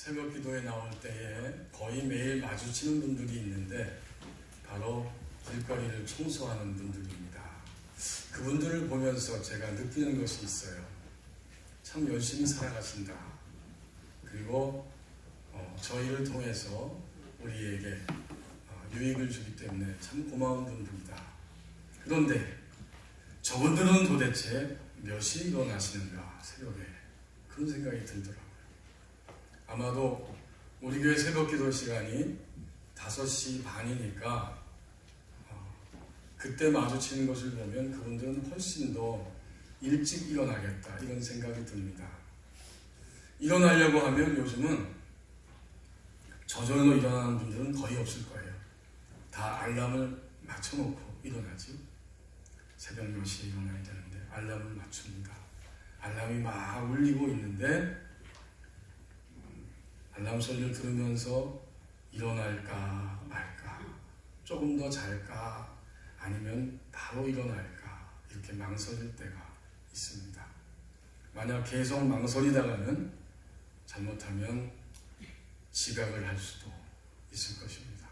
새벽 기도에 나올 때에 거의 매일 마주치는 분들이 있는데 바로 길거리를 청소하는 분들입니다. 그분들을 보면서 제가 느끼는 것이 있어요. 참 열심히 살아가신다. 그리고 저희를 통해서 우리에게 유익을 주기 때문에 참 고마운 분들이다. 그런데 저분들은 도대체 몇 시에 일어나시는가, 새벽에. 그런 생각이 들더라고요. 아마도 우리 교회 새벽 기도 시간이 5시 반이니까 그때 마주치는 것을 보면 그분들은 훨씬 더 일찍 일어나겠다, 이런 생각이 듭니다. 일어나려고 하면 요즘은 저절로 일어나는 분들은 거의 없을 거예요. 다 알람을 맞춰놓고 일어나죠. 새벽 몇 시에 일어나야 되는데 알람을 맞춥니다. 알람이 막 울리고 있는데 알람 소리를 들으면서 일어날까 말까, 조금 더 잘까, 아니면 바로 일어날까, 이렇게 망설일 때가 있습니다. 만약 계속 망설이다가는 잘못하면 지각을 할 수도 있을 것입니다.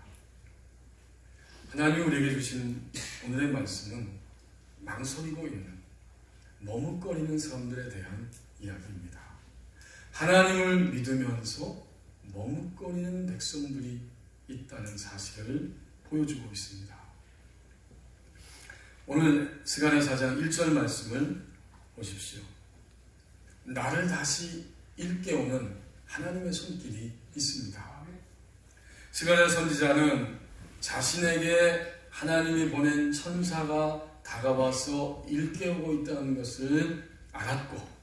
하나님이 우리에게 주신 오늘의 말씀은 망설이고 있는, 머뭇거리는 사람들에 대한 이야기입니다. 하나님을 믿으면서 머뭇거리는 백성들이 있다는 사실을 보여주고 있습니다. 오늘 스가랴 4장 1절 말씀을 보십시오. 나를 다시 일깨우는 하나님의 손길이 있습니다. 스가랴 선지자는 자신에게 하나님이 보낸 천사가 다가와서 일깨우고 있다는 것을 알았고,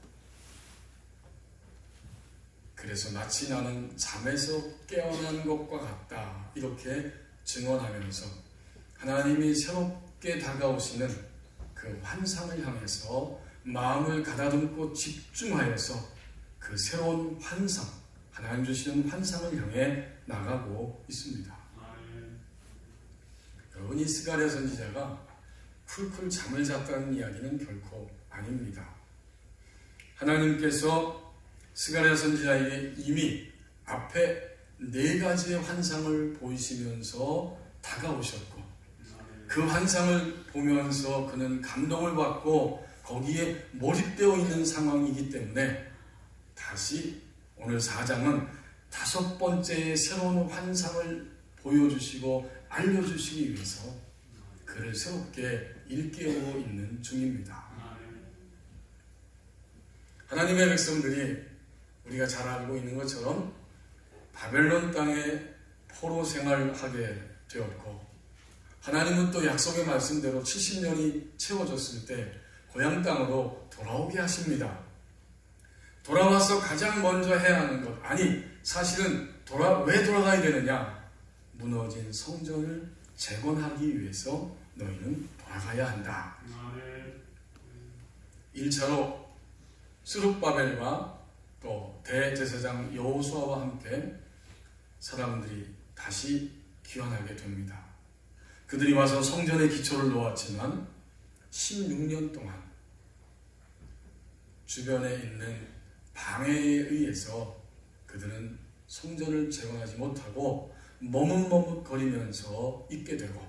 그래서 마치 나는 잠에서 깨어난 것과 같다, 이렇게 증언하면서 하나님이 새롭게 다가오시는 그 환상을 향해서 마음을 가다듬고 집중하여서 그 새로운 환상, 하나님 주시는 환상을 향해 나가고 있습니다. 여러분, 이 스가랴 선지자가 쿨쿨 잠을 잤다는 이야기는 결코 아닙니다. 하나님께서 스가랴 선지자에게 이미 앞에 4가지의 환상을 보이시면서 다가오셨고, 그 환상을 보면서 그는 감동을 받고 거기에 몰입되어 있는 상황이기 때문에 다시 오늘 4장은 5번째의 새로운 환상을 보여주시고 알려주시기 위해서 그를 새롭게 일깨우고 있는 중입니다. 하나님의 백성들이 우리가 잘 알고 있는 것처럼 바벨론 땅에 포로 생활하게 되었고, 하나님은 또 약속의 말씀대로 70년이 채워졌을 때 고향 땅으로 돌아오게 하십니다. 돌아와서 가장 먼저 해야 하는 것, 아니 사실은 왜 돌아가야 되느냐? 무너진 성전을 재건하기 위해서 너희는 돌아가야 한다. 1차로 스룹바벨과 또 대제사장 여호수아와 함께 사람들이 다시 귀환하게 됩니다. 그들이 와서 성전의 기초를 놓았지만 16년 동안 주변에 있는 방해에 의해서 그들은 성전을 재건하지 못하고 머뭇머뭇거리면서 있게 되고,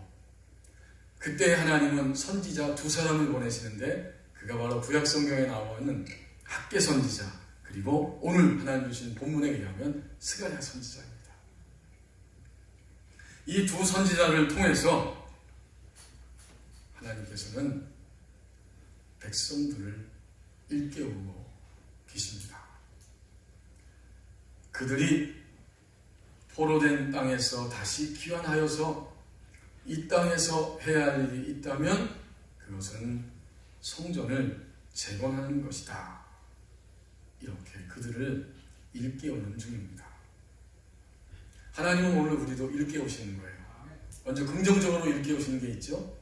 그때 하나님은 선지자 2사람을 보내시는데 그가 바로 구약성경에 나오는 학개 선지자, 그리고 오늘 하나님 주신 본문에 의하면 스가랴 선지자입니다. 이 2 선지자를 통해서 하나님께서는 백성들을 일깨우고 계십니다. 그들이 포로된 땅에서 다시 귀환하여서 이 땅에서 해야 할 일이 있다면 그것은 성전을 재건하는 것이다. 이렇게 그들을 일깨우는 중입니다. 하나님은 오늘 우리도 일깨우시는 거예요. 먼저 긍정적으로 일깨우시는 게 있죠.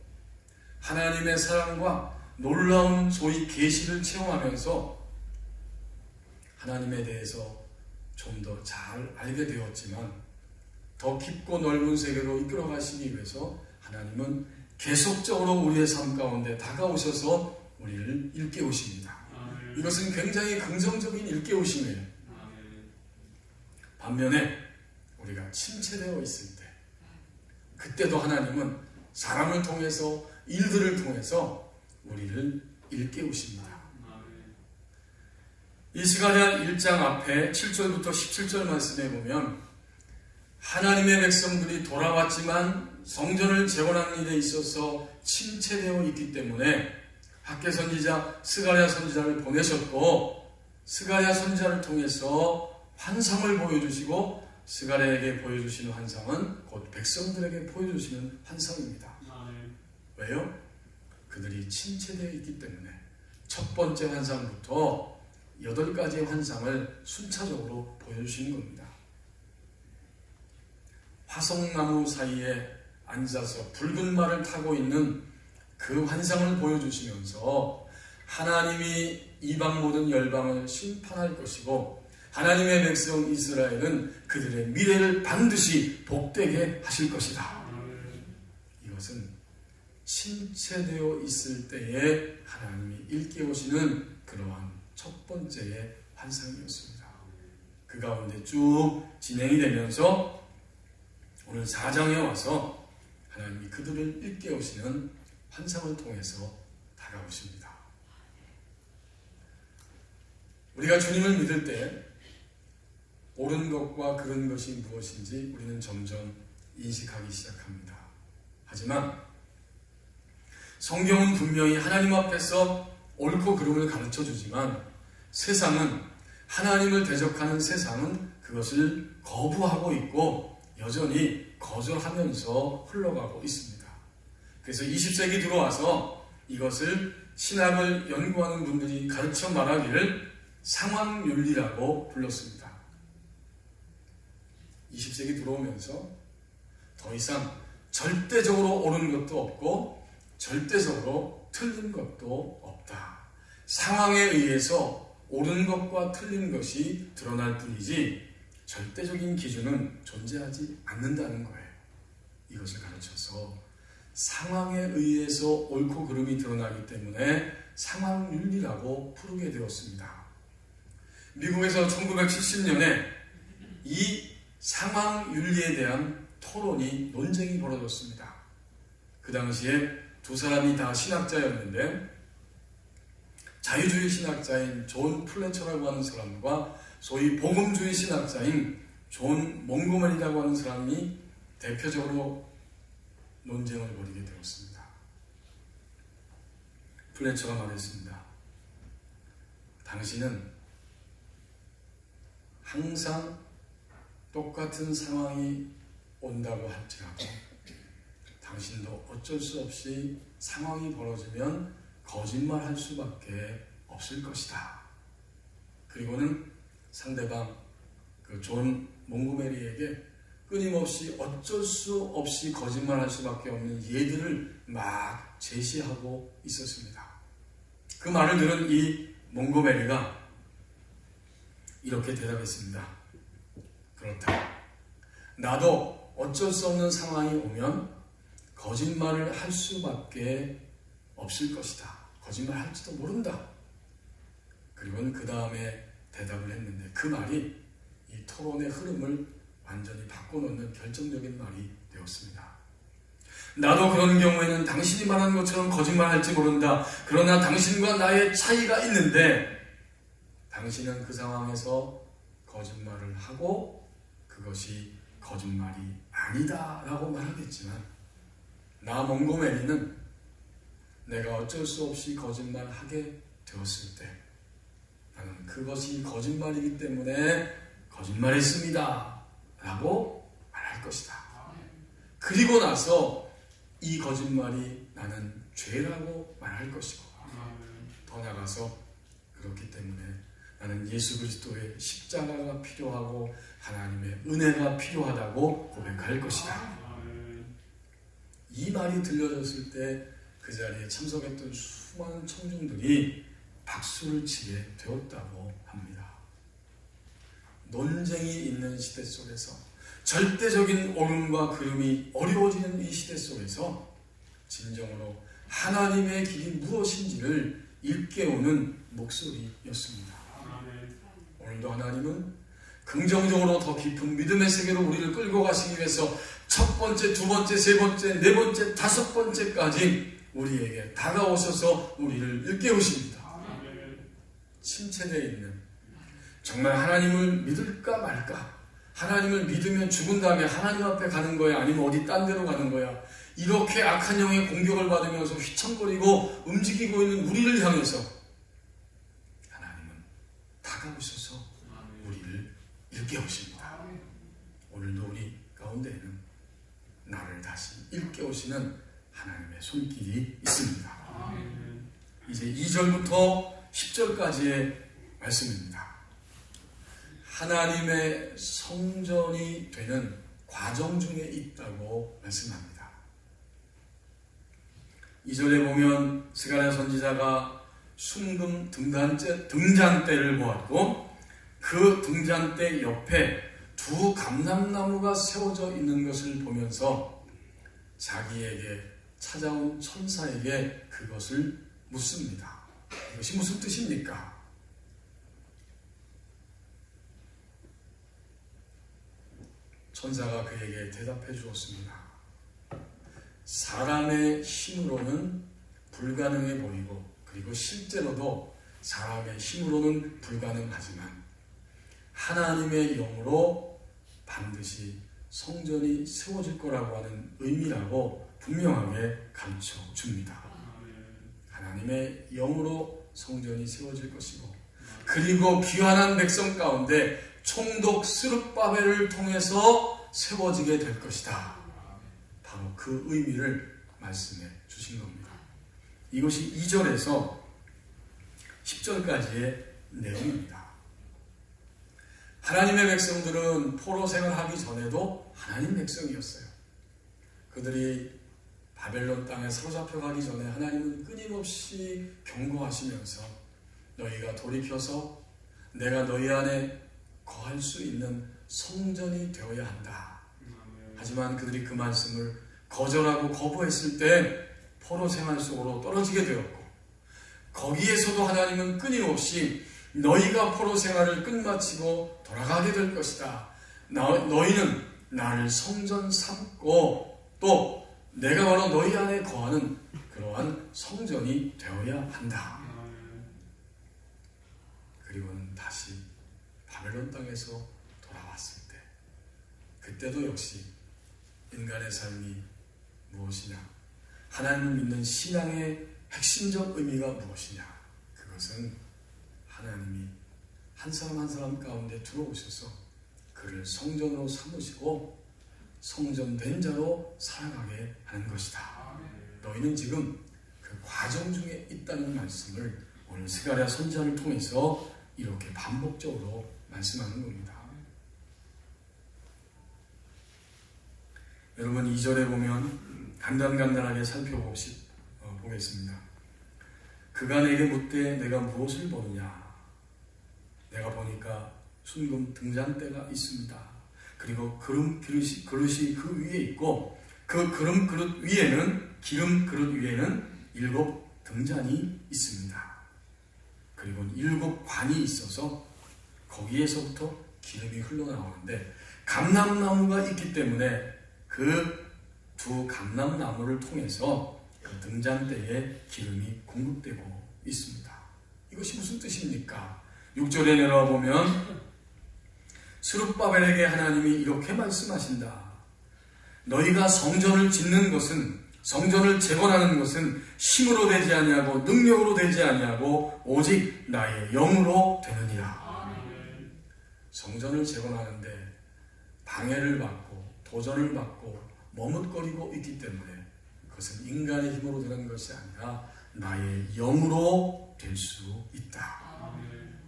하나님의 사랑과 놀라운 소위 계시를 체험하면서 하나님에 대해서 좀 더 잘 알게 되었지만 더 깊고 넓은 세계로 이끌어 가시기 위해서 하나님은 계속적으로 우리의 삶 가운데 다가오셔서 우리를 일깨우십니다. 이것은 굉장히 긍정적인 일깨우심이에요. 반면에 우리가 침체되어 있을 때, 그때도 하나님은 사람을 통해서, 일들을 통해서 우리를 일깨우십니다. 이 스가랴 1장 앞에 7절부터 17절 말씀에 보면 하나님의 백성들이 돌아왔지만 성전을 재건하는 일에 있어서 침체되어 있기 때문에 학개 선지자 스가랴 선지자를 보내셨고, 스가랴 선지자를 통해서 환상을 보여주시고, 스가랴에게 보여주시는 환상은 곧 백성들에게 보여주시는 환상입니다. 왜요? 그들이 침체되어 있기 때문에 첫 번째 환상부터 8가지의 환상을 순차적으로 보여주시는 겁니다. 화석나무 사이에 앉아서 붉은 말을 타고 있는 그 환상을 보여주시면서 하나님이 이방 모든 열방을 심판할 것이고, 하나님의 백성 이스라엘은 그들의 미래를 반드시 복되게 하실 것이다. 이것은 침체되어 있을 때에 하나님이 일깨우시는 그러한 첫 번째의 환상이었습니다. 그 가운데 쭉 진행이 되면서 오늘 4장에 와서 하나님이 그들을 일깨우시는 환상을 통해서 다가오십니다. 우리가 주님을 믿을 때 옳은 것과 그른 것이 무엇인지 우리는 점점 인식하기 시작합니다. 하지만 성경은 분명히 하나님 앞에서 옳고 그름을 가르쳐주지만 세상은, 하나님을 대적하는 세상은 그것을 거부하고 있고 여전히 거절하면서 흘러가고 있습니다. 그래서 20세기 들어와서 이것을 신학을 연구하는 분들이 가르쳐 말하기를 상황윤리라고 불렀습니다. 20세기 들어오면서 더 이상 절대적으로 옳은 것도 없고 절대적으로 틀린 것도 없다. 상황에 의해서 옳은 것과 틀린 것이 드러날 뿐이지 절대적인 기준은 존재하지 않는다는 거예요. 이것을 가르쳐서 상황에 의해서 옳고 그름이 드러나기 때문에 상황윤리라고 부르게 되었습니다. 미국에서 1970년에 이 상황윤리에 대한 토론이, 논쟁이 벌어졌습니다. 그 당시에 두 사람이 다 신학자였는데 자유주의 신학자인 존 플래처라고 하는 사람과 소위 복음주의 신학자인 존 몽고메리라고 하는 사람이 대표적으로 논쟁을 벌이게 되었습니다. 플래처가 말했습니다. 당신은 항상 똑같은 상황이 온다고 할지라도 당신도 어쩔 수 없이 상황이 벌어지면 거짓말할 수밖에 없을 것이다. 그리고는 상대방 그 존 몽고메리에게 끊임없이 어쩔 수 없이 거짓말할 수밖에 없는 예들을 막 제시하고 있었습니다. 그 말을 들은 이 몽고메리가 이렇게 대답했습니다. 그렇다. 나도 어쩔 수 없는 상황이 오면 거짓말을 할 수밖에 없을 것이다. 거짓말 할지도 모른다. 그리고는 그 다음에 대답을 했는데 그 말이 이 토론의 흐름을 완전히 바꿔놓는 결정적인 말이 되었습니다. 나도 그런 경우에는 당신이 말하는 것처럼 거짓말할지 모른다. 그러나 당신과 나의 차이가 있는데 당신은 그 상황에서 거짓말을 하고 그것이 거짓말이 아니다 라고 말하겠지만 나 몽고메리는 내가 어쩔 수 없이 거짓말하게 되었을 때 나는 그것이 거짓말이기 때문에 거짓말했습니다 라고 말할 것이다. 그리고 나서 이 거짓말이 나는 죄라고 말할 것이고 더 나아가서 그렇기 때문에 나는 예수 그리스도의 십자가가 필요하고 하나님의 은혜가 필요하다고 고백할 것이다. 이 말이 들려졌을 때 그 자리에 참석했던 수많은 청중들이 박수를 치게 되었다고 합니다. 논쟁이 있는 시대 속에서 절대적인 옳음과 그름이 어려워지는 이 시대 속에서 진정으로 하나님의 길이 무엇인지를 일깨우는 목소리였습니다. 오늘도 하나님은 긍정적으로 더 깊은 믿음의 세계로 우리를 끌고 가시기 위해서 첫 번째, 두 번째, 세 번째, 네 번째, 다섯 번째까지 우리에게 다가오셔서 우리를 일깨우십니다. 침체되어 있는, 정말 하나님을 믿을까 말까, 하나님을 믿으면 죽은 다음에 하나님 앞에 가는 거야, 아니면 어디 딴 데로 가는 거야, 이렇게 악한 영의 공격을 받으면서 휘청거리고 움직이고 있는 우리를 향해서 하나님은 다가오셔서 우리를 일깨우십니다. 오늘도 우리 가운데에는 나를 다시 일깨우시는 하나님의 손길이 있습니다. 이제 2절부터 10절까지의 말씀입니다. 하나님의 성전이 되는 과정 중에 있다고 말씀합니다. 2절에 보면 스가랴 선지자가 순금 등잔대를 보았고 그 등잔대 옆에 두 감람나무가 세워져 있는 것을 보면서 자기에게 찾아온 천사에게 그것을 묻습니다. 이것이 무슨 뜻입니까? 천사가 그에게 대답해 주었습니다. 사람의 힘으로는 불가능해 보이고, 그리고 실제로도 사람의 힘으로는 불가능하지만 하나님의 영으로 반드시 성전이 세워질 거라고 하는 의미라고 분명하게 가르쳐 줍니다. 하나님의 영으로 성전이 세워질 것이고, 그리고 귀환한 백성 가운데 총독 스룹바벨을 통해서 세워지게 될 것이다. 바로 그 의미를 말씀해 주신 겁니다. 이것이 2절에서 10절까지의 내용입니다. 하나님의 백성들은 포로 생활하기 전에도 하나님 백성이었어요. 그들이 바벨론 땅에 사로잡혀가기 전에 하나님은 끊임없이 경고하시면서 너희가 돌이켜서 내가 너희 안에 거할 수 있는 성전이 되어야 한다. 하지만 그들이 그 말씀을 거절하고 거부했을 때 포로 생활 속으로 떨어지게 되었고, 거기에서도 하나님은 끊임없이 너희가 포로 생활을 끝마치고 돌아가게 될 것이다. 너희는 나를 성전 삼고 또 내가 바로 너희 안에 거하는 그러한 성전이 되어야 한다. 그리고는 다시 바벨론 땅에서 돌아왔을 때, 그때도 역시 인간의 삶이 무엇이냐, 하나님을 믿는 신앙의 핵심적 의미가 무엇이냐, 그것은 하나님이 한 사람 한 사람 가운데 들어오셔서 그를 성전으로 삼으시고 성전된 자로 살아가게 하는 것이다. 너희는 지금 그 과정 중에 있다는 말씀을 오늘 스가랴 선지자를 통해서 이렇게 반복적으로 말씀하는 겁니다. 여러분, 2절에 보면 간단하게 살펴보겠습니다. 그가 내게 묻되 내가 무엇을 보느냐? 내가 보니까 순금 등잔대가 있습니다. 그리고 기름 그릇이 그 위에 있고, 그 기름 그릇 위에는 7 등잔이 있습니다. 그리고 7 관이 있어서 거기에서부터 기름이 흘러나오는데, 감람나무가 있기 때문에 그 두 감람나무를 통해서 그 등잔대에 기름이 공급되고 있습니다. 이것이 무슨 뜻입니까? 6절에 내려와 보면 스룹바벨에게 하나님이 이렇게 말씀하신다. 너희가 성전을 짓는 것은, 성전을 재건하는 것은 힘으로 되지 아니하고 능력으로 되지 아니하고 오직 나의 영으로 되느니라. 성전을 재건하는데 방해를 받고 도전을 받고 머뭇거리고 있기 때문에 그것은 인간의 힘으로 되는 것이 아니라 나의 영으로 될 수 있다.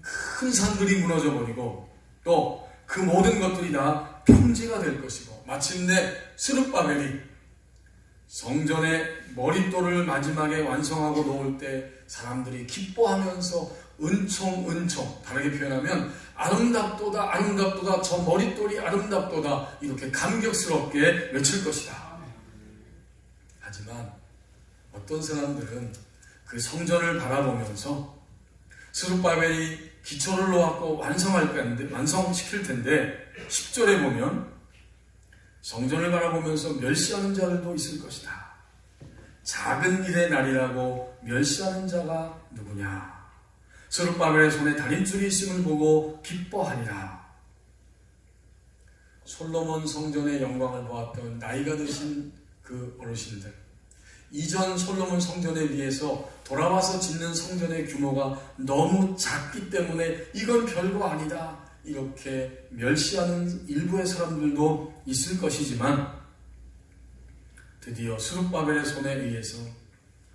큰 산들이 무너져버리고 또 그 모든 것들이 다 평지가 될 것이고, 마침내 스룹바벨이 성전의 머릿돌을 마지막에 완성하고 놓을 때 사람들이 기뻐하면서 은총은총, 다르게 표현하면 아름답도다 아름답도다, 저 머릿돌이 아름답도다, 이렇게 감격스럽게 외칠 것이다. 하지만 어떤 사람들은 그 성전을 바라보면서 스룹바벨이 기초를 놓았고 완성시킬 텐데 10절에 보면 성전을 바라보면서 멸시하는 자들도 있을 것이다. 작은 일의 날이라고 멸시하는 자가 누구냐? 스룹바벨의 손에 다림줄이 있음을 보고 기뻐하리라. 솔로몬 성전의 영광을 보았던 나이가 드신 그 어르신들, 이전 솔로몬 성전에 비해서 돌아와서 짓는 성전의 규모가 너무 작기 때문에 이건 별거 아니다, 이렇게 멸시하는 일부의 사람들도 있을 것이지만, 드디어 스룹바벨의 손에 의해서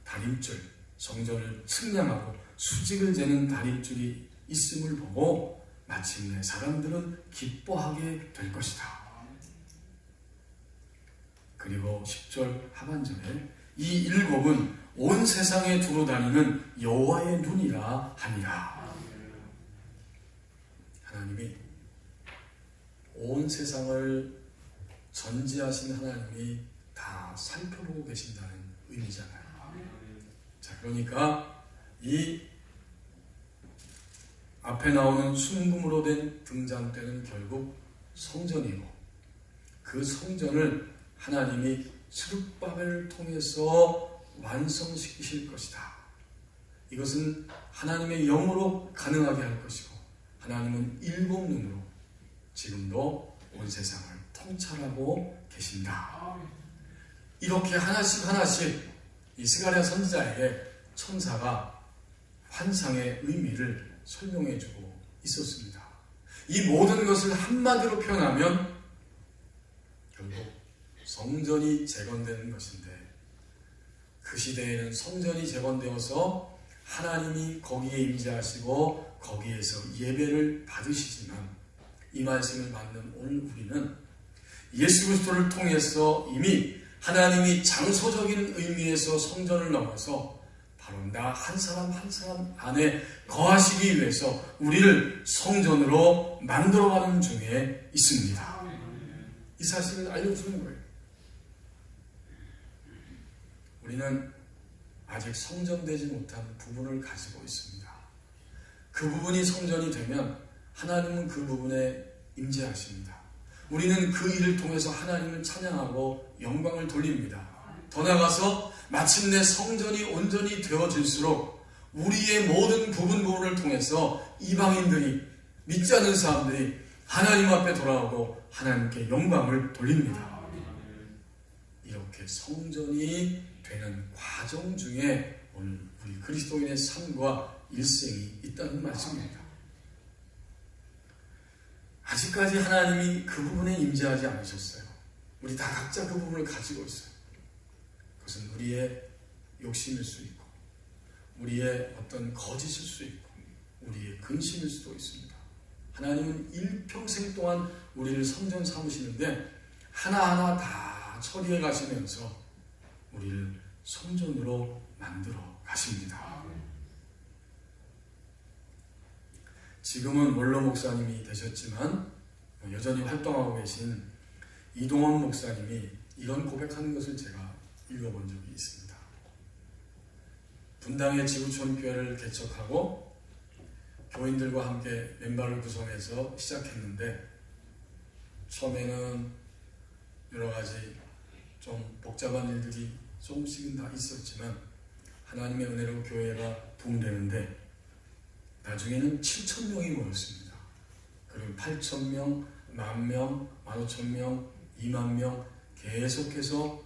다림줄, 성전을 측량하고 수직을 재는 다림줄이 있음을 보고 마침내 사람들은 기뻐하게 될 것이다. 그리고 10절 하반절에 이 일곱은 온 세상에 두루 다니는 여호와의 눈이라 하니라. 하나님이 온 세상을 전지하신 하나님이 다 살펴보고 계신다는 의미잖아요. 자, 그러니까 이 앞에 나오는 순금으로 된 등잔대는 결국 성전이고, 그 성전을 하나님이 스룹바벨을 통해서 완성시키실 것이다. 이것은 하나님의 영으로 가능하게 할 것이고, 하나님은 일곱 눈으로 지금도 온 세상을 통찰하고 계신다. 이렇게 하나씩 이 스가랴 선지자에게 천사가 환상의 의미를 설명해주고 있었습니다. 이 모든 것을 한마디로 표현하면 결국 성전이 재건되는 것인데, 그 시대에는 성전이 재건되어서 하나님이 거기에 임재하시고 거기에서 예배를 받으시지만, 이 말씀을 받는 오늘 우리는 예수 그리스도를 통해서 이미 하나님이 장소적인 의미에서 성전을 넘어서 바로 나 한 사람 한 사람 안에 거하시기 위해서 우리를 성전으로 만들어가는 중에 있습니다. 이 사실을 알려주는 거예요. 우리는 아직 성전되지 못한 부분을 가지고 있습니다. 그 부분이 성전이 되면 하나님은 그 부분에 임재하십니다. 우리는 그 일을 통해서 하나님을 찬양하고 영광을 돌립니다. 더 나아가서 마침내 성전이 온전히 되어질수록 우리의 모든 부분을 통해서 이방인들이, 믿지 않는 사람들이 하나님 앞에 돌아오고 하나님께 영광을 돌립니다. 이렇게 성전이 되는 과정 중에 오늘 우리 그리스도인의 삶과 일생이 있다는 말씀입니다. 아직까지 하나님이 그 부분에 임재하지 않으셨어요. 우리 다 각자 그 부분을 가지고 있어요. 그것은 우리의 욕심일 수 있고, 우리의 어떤 거짓일 수 있고, 우리의 근심일 수도 있습니다. 하나님은 일평생 동안 우리를 성전 삼으시는데 하나하나 다 처리해 가시면서 우리를 성전으로 만들어 가십니다. 지금은 원로 목사님이 되셨지만 여전히 활동하고 계신 이동원 목사님이 이런 고백하는 것을 제가 읽어본 적이 있습니다. 분당의 지구촌 교회를 개척하고 교인들과 함께 멤버를 구성해서 시작했는데, 처음에는 여러 가지 좀 복잡한 일들이 조금씩은 다 있었지만 하나님의 은혜로 교회가 붕되는데, 나중에는 7,000명이 모였습니다. 그리고 8,000명, 10,000명, 15,000명, 20,000명 계속해서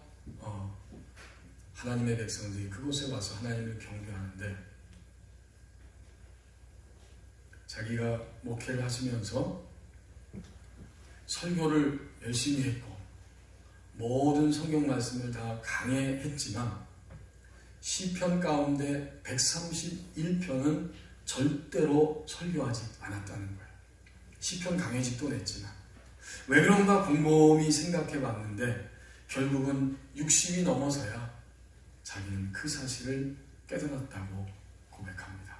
하나님의 백성들이 그곳에 와서 하나님을 경배하는데, 자기가 목회를 하시면서 설교를 열심히 했고 모든 성경 말씀을 다 강해했지만 시편 가운데 131편은 절대로 설교하지 않았다는 거예요. 시편 강해집도 냈지만. 왜 그런가 곰곰이 생각해 봤는데 결국은 60이 넘어서야 자기는 그 사실을 깨달았다고 고백합니다.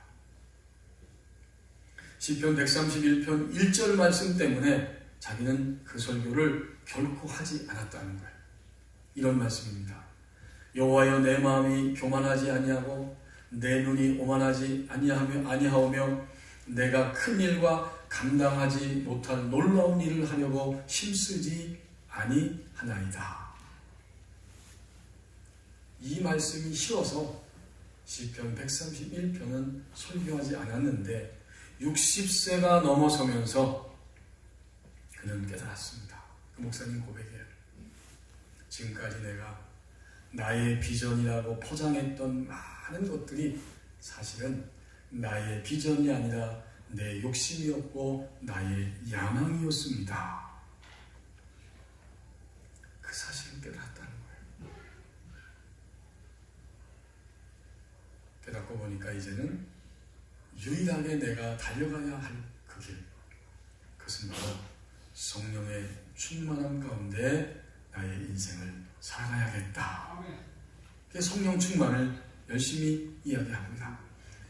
시편 131편 1절 말씀 때문에 자기는 그 설교를 결코 하지 않았다는 거예요. 이런 말씀입니다. 여호와여, 내 마음이 교만하지 아니하고 내 눈이 오만하지 아니하오며 내가 큰 일과 감당하지 못할 놀라운 일을 하려고 힘쓰지 아니하나이다. 이 말씀이 싫어서 시편 131편은 설교하지 않았는데 60세가 넘어서면서 그는 깨달았습니다. 그 목사님 고백이에요. 지금까지 내가 나의 비전이라고 포장했던 많은 것들이 사실은 나의 비전이 아니라 내 욕심이었고 나의 야망이었습니다. 그 사실을 깨달았다는 거예요. 깨닫고 보니까 이제는 유일하게 내가 달려가야 할 그 길, 그것은 바로 성령의 충만함 가운데 나의 인생을 살아가야겠다. 성령 충만을 열심히 이야기합니다.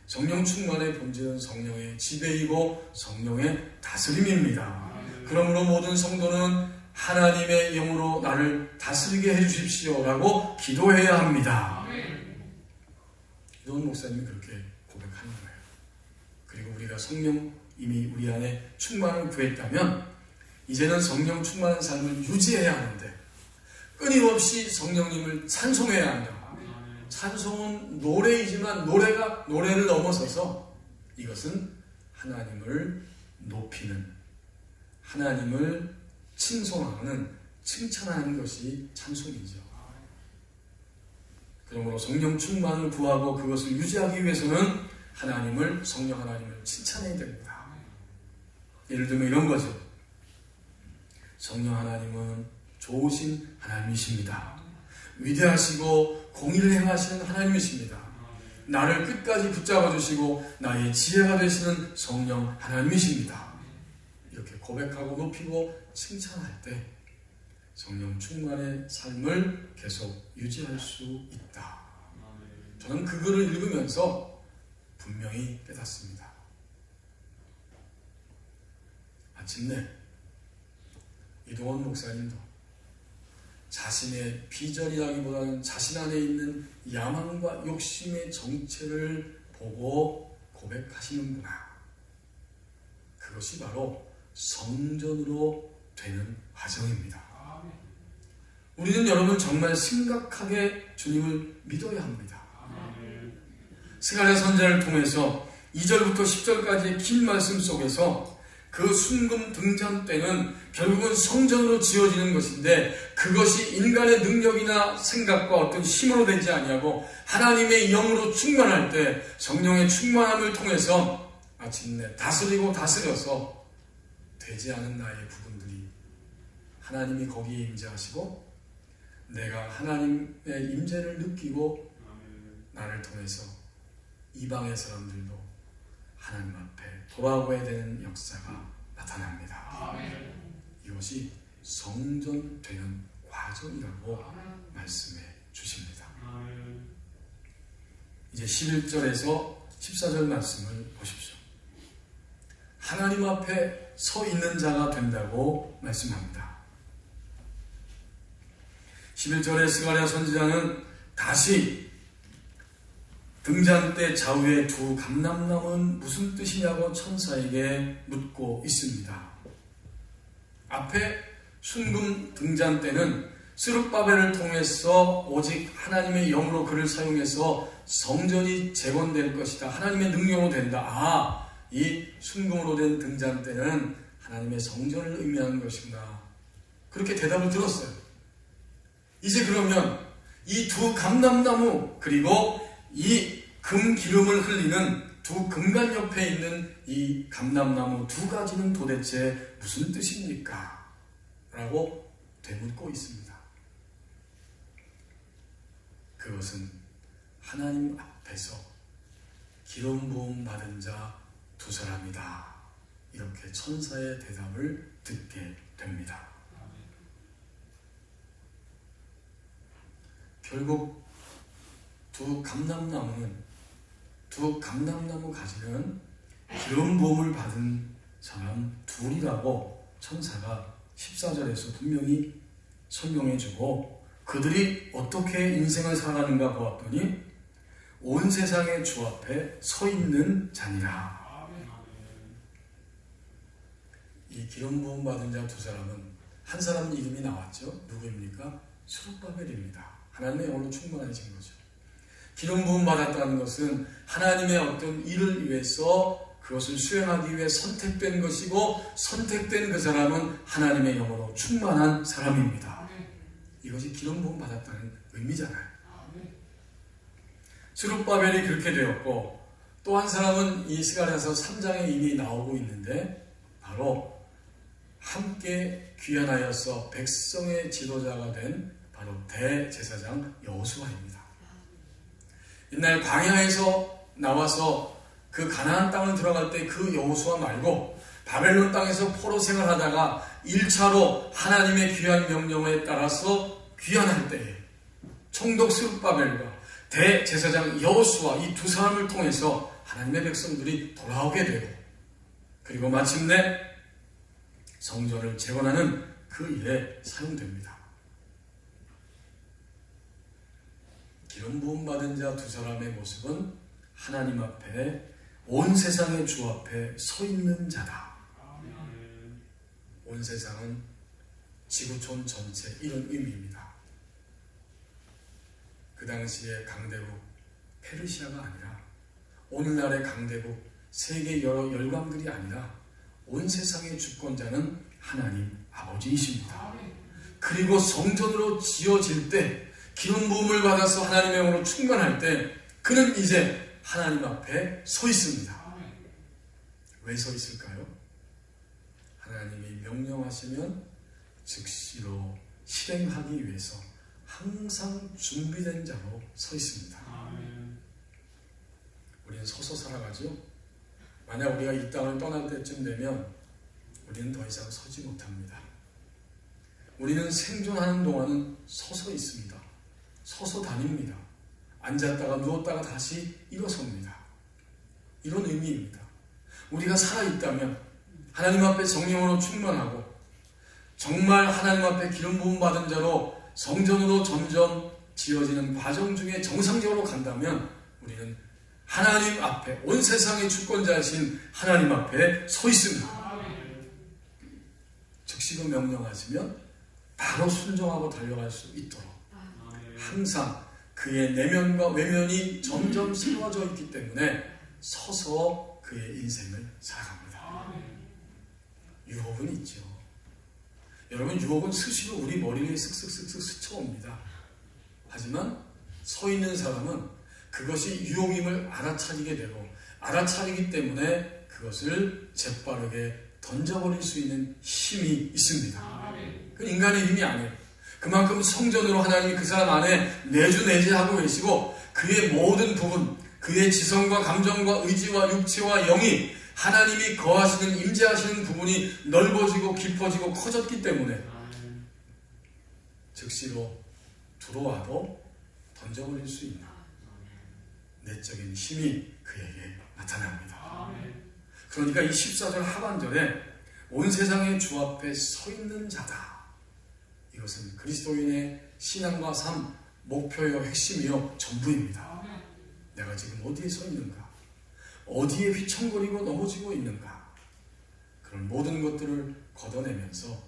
성령 충만의 본질은 성령의 지배이고 성령의 다스림입니다. 그러므로 모든 성도는 하나님의 영으로 나를 다스리게 해주십시오 라고 기도해야 합니다. 이런 목사님이 그렇게 고백하는 거예요. 그리고 우리가 성령 이미 우리 안에 충만을 구했다면 이제는 성령 충만한 삶을 유지해야 하는데 끊임없이 성령님을 찬송해야 한다. 찬송은 노래이지만 노래를 넘어서서 이것은 하나님을 높이는, 하나님을 칭송하는, 칭찬하는 것이 찬송이죠. 그러므로 성령 충만을 구하고 그것을 유지하기 위해서는 성령 하나님을 칭찬해야 됩니다. 예를 들면 이런 거죠. 성령 하나님은 좋으신 하나님이십니다. 위대하시고 공의를 행하시는 하나님이십니다. 나를 끝까지 붙잡아 주시고 나의 지혜가 되시는 성령 하나님이십니다. 이렇게 고백하고 높이고 칭찬할 때 성령 충만의 삶을 계속 유지할 수 있다. 저는 그 글을 읽으면서 분명히 깨닫습니다. 마침내 이동원 목사님도 자신의 비전이라기보다는 자신 안에 있는 야망과 욕심의 정체를 보고 고백하시는구나. 그것이 바로 성전으로 되는 과정입니다. 우리는 여러분 정말 심각하게 주님을 믿어야 합니다. 스가랴 선지자를 통해서 2절부터 10절까지의 긴 말씀 속에서 그 순금 등잔 때는 결국은 성전으로 지어지는 것인데 그것이 인간의 능력이나 생각과 어떤 힘으로 되지 아니하고 하나님의 영으로 충만할 때 성령의 충만함을 통해서 마침내 다스리고 다스려서 되지 않은 나의 부분들이 하나님이 거기에 임재하시고 내가 하나님의 임재를 느끼고 나를 통해서 이방의 사람들도 하나님 앞에 돌아오게 되는 역사가 나타납니다. 이것이 성전되는 과정이라고 말씀해 주십니다. 이제 11절에서 14절 말씀을 보십시오. 하나님 앞에 서 있는 자가 된다고 말씀합니다. 11절에 스가랴 선지자는 다시 등잔대 좌우의 두 감람나무는 무슨 뜻이냐고 천사에게 묻고 있습니다. 앞에 순금 등잔대는 스룹바벨을 통해서 오직 하나님의 영으로 그를 사용해서 성전이 재건될 것이다. 하나님의 능력으로 된다. 이 순금으로 된 등잔대는 하나님의 성전을 의미하는 것이구나. 그렇게 대답을 들었어요. 이제 그러면 이 두 감람나무 그리고 이 금 기름을 흘리는 두 금관 옆에 있는 이 감람나무 두 가지는 도대체 무슨 뜻입니까? 라고 되묻고 있습니다. 그것은 하나님 앞에서 기름 부음 받은 자 두 사람이다. 이렇게 천사의 대답을 듣게 됩니다. 결국 두 감람나무 가지는 기름 부음을 받은 사람 둘이라고 천사가 14절에서 분명히 설명해주고 그들이 어떻게 인생을 살아가는가 보았더니 온 세상의 주 앞에 서 있는 자니라. 이 기름 부음 받은 자 두 사람은, 한 사람은 이름이 나왔죠. 누구입니까? 스룹바벨입니다. 하나님의 영으로 충만해진 거죠. 기름 부음 받았다는 것은 하나님의 어떤 일을 위해서 그것을 수행하기 위해 선택된 것이고, 선택된 그 사람은 하나님의 영으로 충만한 사람입니다. 이것이 기름 부음 받았다는 의미잖아요. 스룹바벨이 그렇게 되었고, 또 한 사람은 이 스가랴서 3장에 이미 나오고 있는데, 바로 함께 귀환하여서 백성의 지도자가 된 바로 대제사장 여호수아입니다. 옛날 광야에서 나와서 그 가나안 땅을 들어갈 때 그 여호수아 말고, 바벨론 땅에서 포로 생활하다가 1차로 하나님의 귀환 명령에 따라서 귀환할 때에 총독 스룹바벨과 대제사장 여호수아, 이 두 사람을 통해서 하나님의 백성들이 돌아오게 되고, 그리고 마침내 성전을 재건하는 그 일에 사용됩니다. 기름 부음 받은 자 두 사람의 모습은 하나님 앞에, 온 세상의 주 앞에 서 있는 자다. 온 세상은 지구촌 전체, 이런 의미입니다. 그 당시의 강대국 페르시아가 아니라, 오늘날의 강대국 세계 여러 열강들이 아니라 온 세상의 주권자는 하나님 아버지이십니다. 그리고 성전으로 지어질 때, 기름 부음을 받아서 하나님의 영으로 충만할 때, 그는 이제 하나님 앞에 서 있습니다. 왜 서 있을까요? 하나님이 명령하시면 즉시로 실행하기 위해서 항상 준비된 자로 서 있습니다. 우리는 서서 살아가죠. 만약 우리가 이 땅을 떠날 때쯤 되면 우리는 더 이상 서지 못합니다. 우리는 생존하는 동안은 서서 있습니다. 서서 다닙니다. 앉았다가 누웠다가 다시 일어섭니다. 이런 의미입니다. 우리가 살아있다면 하나님 앞에 성령으로 충만하고, 정말 하나님 앞에 기름 부음 받은 자로 성전으로 점점 지어지는 과정 중에 정상적으로 간다면, 우리는 하나님 앞에, 온 세상의 주권자이신 하나님 앞에 서 있습니다. 즉시로 명령하시면 바로 순종하고 달려갈 수 있도록 항상 그의 내면과 외면이 점점 세워져 있기 때문에 서서 그의 인생을 살아갑니다. 유혹은 있죠. 여러분, 유혹은 수시로 우리 머리에 슥슥슥슥 스쳐옵니다. 하지만 서 있는 사람은 그것이 유혹임을 알아차리게 되고, 알아차리기 때문에 그것을 재빠르게 던져버릴 수 있는 힘이 있습니다. 그건 인간의 힘이 아니에요. 그만큼 성전으로 하나님이 그 사람 안에 내주내재하고 계시고, 그의 모든 부분, 그의 지성과 감정과 의지와 육체와 영이 하나님이 거하시는, 임재하시는 부분이 넓어지고 깊어지고 커졌기 때문에 즉시로 들어와도 던져버릴 수 있는 내적인 힘이 그에게 나타납니다. 그러니까 이 14절 하반절에 온 세상의 주 앞에 서 있는 자다. 이것은 그리스도인의 신앙과 삶, 목표요, 핵심이요, 전부입니다. 내가 지금 어디에 서 있는가? 어디에 휘청거리고 넘어지고 있는가? 그런 모든 것들을 걷어내면서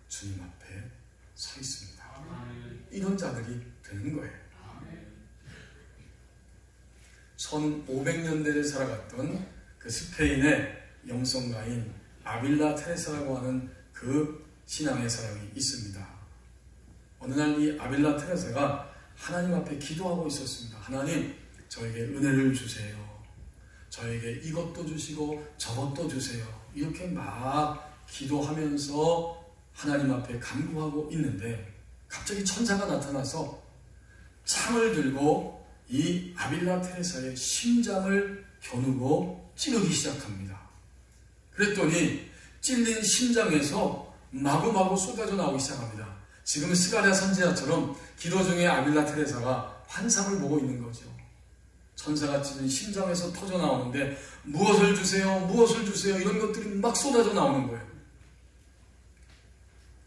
주님 앞에 서 있습니다. 이런 자들이 되는 거예요. 1500년대를 살아갔던 그 스페인의 영성가인 아빌라 테레사라고 하는 그 신앙의 사람이 있습니다. 어느 날 이 아빌라 테레사가 하나님 앞에 기도하고 있었습니다. 하나님, 저에게 은혜를 주세요. 저에게 이것도 주시고 저것도 주세요. 이렇게 막 기도하면서 하나님 앞에 간구하고 있는데, 갑자기 천사가 나타나서 창을 들고 이 아빌라 테레사의 심장을 겨누고 찌르기 시작합니다. 그랬더니 찔린 심장에서 마구마구 쏟아져 나오기 시작합니다. 지금 스가랴 선지자처럼 기도 중에 아빌라 테레사가 환상을 보고 있는 거죠. 천사가 찔린 심장에서 터져 나오는데, 무엇을 주세요, 무엇을 주세요, 이런 것들이 막 쏟아져 나오는 거예요.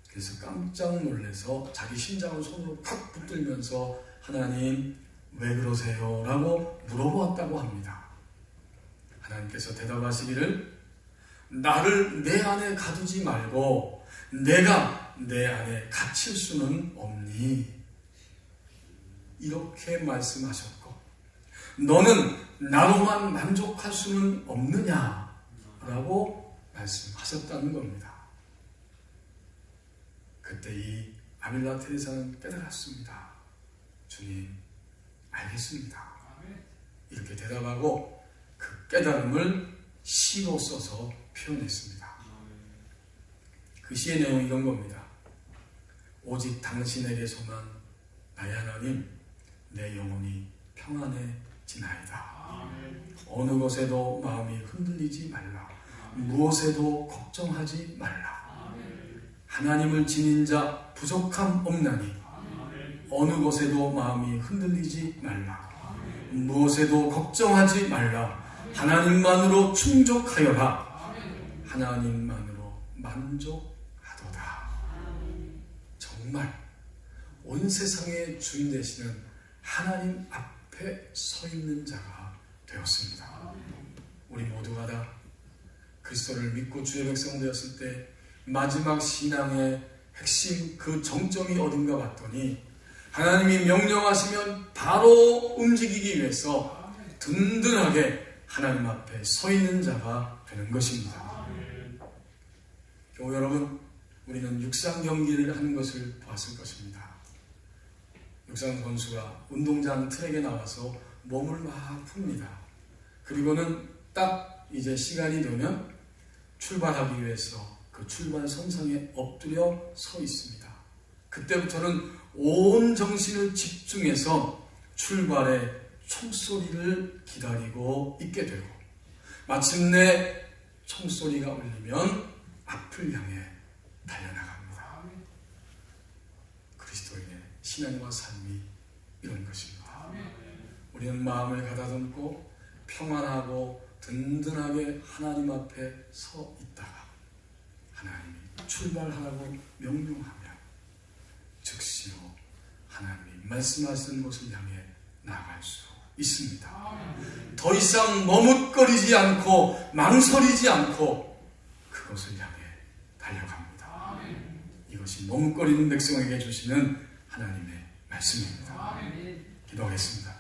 그래서 깜짝 놀라서 자기 심장을 손으로 팍 붙들면서 하나님 왜 그러세요? 라고 물어보았다고 합니다. 하나님께서 대답하시기를, 나를 내 안에 가두지 말고 내가 내 안에 갇힐 수는 없니? 이렇게 말씀하셨고, 너는 나로만 만족할 수는 없느냐라고 말씀하셨다는 겁니다. 그때 이 아빌라 테레사는 깨달았습니다. 주님, 알겠습니다. 이렇게 대답하고 그 깨달음을 시로 써서 표현했습니다. 그 시의 내용은 이런 겁니다. 오직 당신에게서만 나의 하나님, 내 영혼이 평안해지나이다. 어느 것에도 마음이 흔들리지 말라. 무엇에도 걱정하지 말라. 하나님을 지닌 자 부족함 없나니 어느 것에도 마음이 흔들리지 말라. 무엇에도 걱정하지 말라. 하나님만으로 충족하여라. 하나님만으로 만족하도다. 정말 온 세상의 주인 되시는 하나님 앞에 서 있는 자가 되었습니다. 우리 모두가 다 그리스도를 믿고 주의 백성 되었을 때 마지막 신앙의 핵심, 그 정점이 어딘가 봤더니 하나님이 명령하시면 바로 움직이기 위해서 든든하게 하나님 앞에 서 있는 자가 되는 것입니다. 교회 여러분, 우리는 육상 경기를 하는 것을 보았을 것입니다. 육상 선수가 운동장 트랙에 나와서 몸을 막 풉니다. 그리고는 딱 이제 시간이 되면 출발하기 위해서 그 출발 선상에 엎드려 서 있습니다. 그때부터는 온 정신을 집중해서 출발의 총소리를 기다리고 있게 되고, 마침내 총소리가 울리면 앞을 향해 달려나갑니다. 그리스도인의 신앙과 삶이 이런 것입니다. 우리는 마음을 가다듬고 평안하고 든든하게 하나님 앞에 서 있다가 하나님이 출발하라고 명령하면 즉시로 하나님이 말씀하시는 곳을 향해 나아갈 수 있습니다. 더 이상 머뭇거리지 않고 망설이지 않고 그것을 향해 달려갑니다. 이것이 머뭇거리는 백성에게 주시는 하나님의 말씀입니다. 기도하겠습니다.